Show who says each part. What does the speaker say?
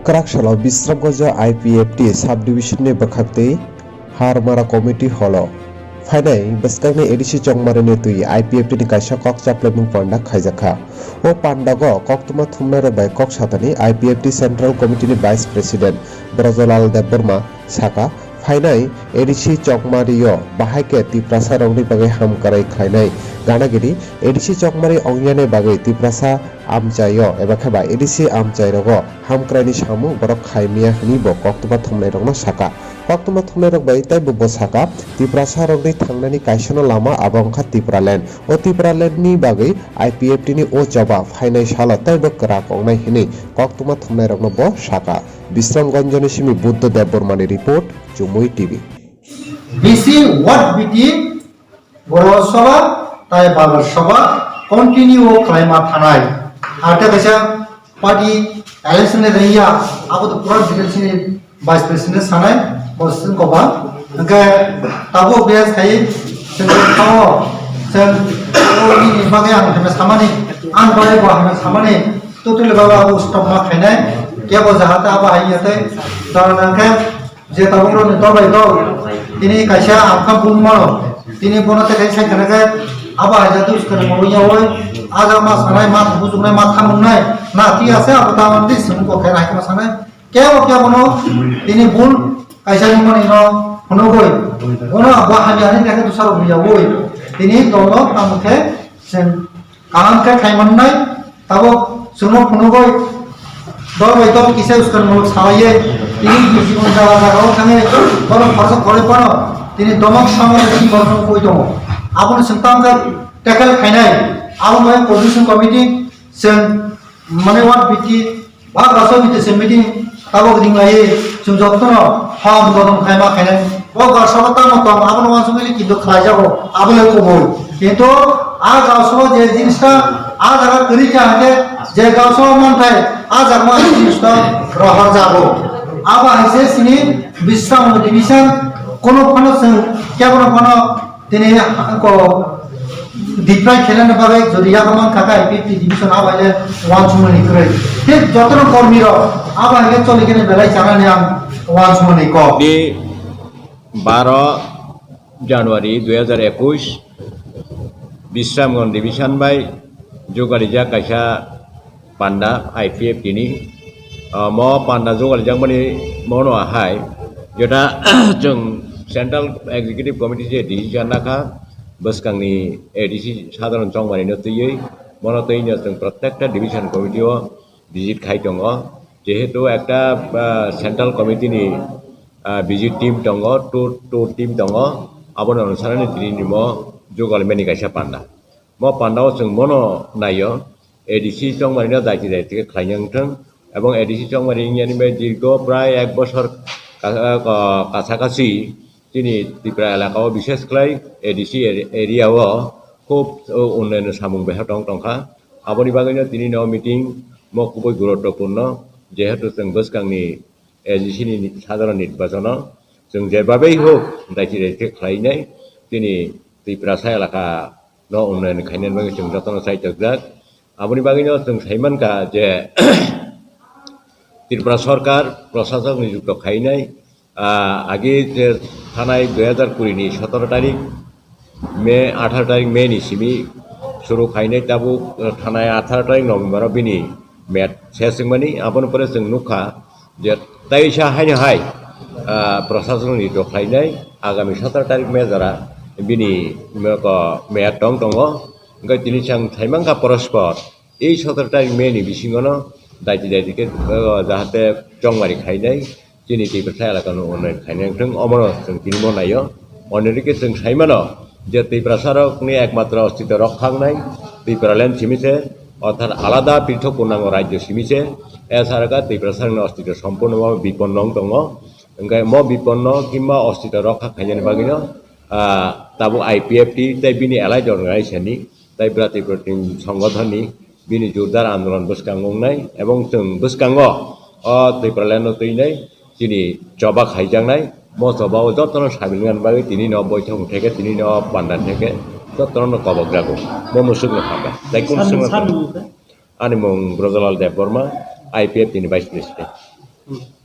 Speaker 1: Krakshalo Bisramganja IPFT subdivision ni bakhakti Harmara committee holo. Fainai baskangni edisi chongmarene tui IPFT ni kaisa kok chaplemung panda khaijaka. O pandago koktuma thumnare bai kok satani IPFT Central Committee ni Vice President Brajolal Deborma saka fainai edisi chokmario bahaike tiprasa rongni bagai hamkarai khainai ganagiri edisi chokmari ongyane bagai tiprasa amchayo eba khaba edisi amchairogo hamkraini samu borok khaimia hini bo koktuma thumnai rogno saka koktuma thumnai rok bai tai bo saka tiprasa rogni thangnani kaisono lama abongkha tipraland o tipraland ni bagai IPFT ni o joba fainai sala tai bo krak ongnai hini koktuma thumnai rogno bo saka Bisramganjani simi Buddha Debormani report Chumui TV.
Speaker 2: BC what BT Boro Soba Tai Babar Soba continue climate Hanai. After the party election area about the presidency vice president Hanai Boston Koba. Okay, Tabo Bears Hay, Senator Sen Bagan has Hamani, Unbelievable has Hamani, Total Baba Stop Hanai. Kia bo jahata apa hayate daranakan je tabungro ni tobai to tini kaisa amka bumma tini bonate kaisa kanaka apa hayatu uskane morunya hoy aja ma sanai ma bujunai ma thamunai na ti ase apa tamandi sunko khera ka sanai kia bono tini bul kaisa ni mani no hono hoy ono ba hayani ka dusaro biya hoy tini tolo tamukhe sen kaam ka khaimannai tabo suno hono hoy दो भाई तो किसे उसका मुल्क साये तीन किसी को जावा जागा वो कहें बरं फर्स्ट करे पनो तीन दोमक सामने किसी बरं कोई तो आपने संतान का टैकल खाना है आप में पोजीशन कमिटी से मने वाट बिकी बाग रासो बिते से मीटिंग तब वो दिन लाये तुम जब तो ना हाँ बुलाऊं खाना खाना वो रासो बता मत आपने वहाँ सुने कि दो खाया जाओ आपने को बोल किंतु आज रासो जे जिनिस का आज अगर करी क्या है जे गाँव मन थे आज अगमा जिनिस का रहर जागो अब ऐसे सिनी विश्राम डिवीजन कोनो फनो से क्या कोनो फनो तिने को डिप्राइ खेलने बारे जो रिया कमान काका IPFT डिवीजन अब आले वान सुमनी करे फिर जतन कर्मी रो अब आगे चले के बेलाई जाना ने वान सुमनी को
Speaker 3: 12 জানুয়ারি 2021 Bishramganj division by jogarija kaisa panda IPFT ni mo panda jogarija mani mono hai jota jeng Central Executive Committee je decision nakha baskangni ADC sadharon chongmani no tui mono tui no jeng protekta division committee o visit khai tongo jehetu ekta Central Committee ni visit team tongo tour team tongo abon onusarani tini mo jogalmeni kaisa panda mo pandao जों mono nayo ADC chongmari daiti daiti khlainang thang ebong ADC chongmari yani be dirgo pray 1 বছর কাছাকাছি তিনি ত্রিপুরা এলাকাও বিশেষ করে ADC এরিয়াও খুব উন্নয়ন সামুং বেহা টংখা আবনি বাগৈনো তিনি ন মিটিং ম খুবই গুরুত্বপূর্ণ যেহেতু जों বসকাংনি ADC नि সাধারণ নির্বাচন जों যেভাবেই হোক দাইতি দাইতি খাইনাই তিনি ত্রিপুরা এলাকা no unnen khainen bagi jeng jatana sai tajak aboni bagino jeng saiman ka je Tripura সরকার প্রশাসক নিযুক্ত খাইনাই আগে যে থানায় 2020 ni 17 তারিখ মে 18 তারিখ মে ni simi শুরু খাইনাই তাবু থানায় 18 তারিখ নভেম্বর বিনি মেট শেষিংমানি abon pore jeng nukha je taisa haini hai প্রশাসক নিযুক্ত খাইনাই আগামী 17 তারিখ মে যারা bini meko mea tong tongo ngai tini chang thaimangka porospor ei 17 tarik me ni bisingono daiti daiti ke jahate chongmari khainai tini ti persaya lakano onai khainai thung omono jeng tini monayo onrike jeng saimano je Tripura সরক ni একমাত্র অস্তিত্ব রক্ষাংনাই ত্রিপুরাল্যান্ড সিমিছে অর্থাৎ আলাদা পৃথক পূর্ণাঙ্গ রাজ্য সিমিছে এছাড়া ত্রিপুরা সরকার অস্তিত্ব সম্পূর্ণভাবে বিপন্ন দङ ngai mo বিপন্ন কিংবা অস্তিত্ব রক্ষা খাইনি বাগিনো tabu IPFT tai bini alai organization ni tai berarti সংগঠননি bini jordar আন্দোলন বসকাঙ্গং নাই এবং जों বসকাঙ্গ ত্রিপুরাল্যান্ড তৈনাই তিনি জবা খাইজাংনাই mo জবাও যতন সাবিলগান বাগে তিনি ন বৈঠক থেকে তিনি ন পান্ডান থেকে যতন কবগ্রাগো mo মুসুক নখাবা তাই কোন সঙ্গে ani mong Brajolal Deborma IPFT ni Vice President
Speaker 2: Hmm.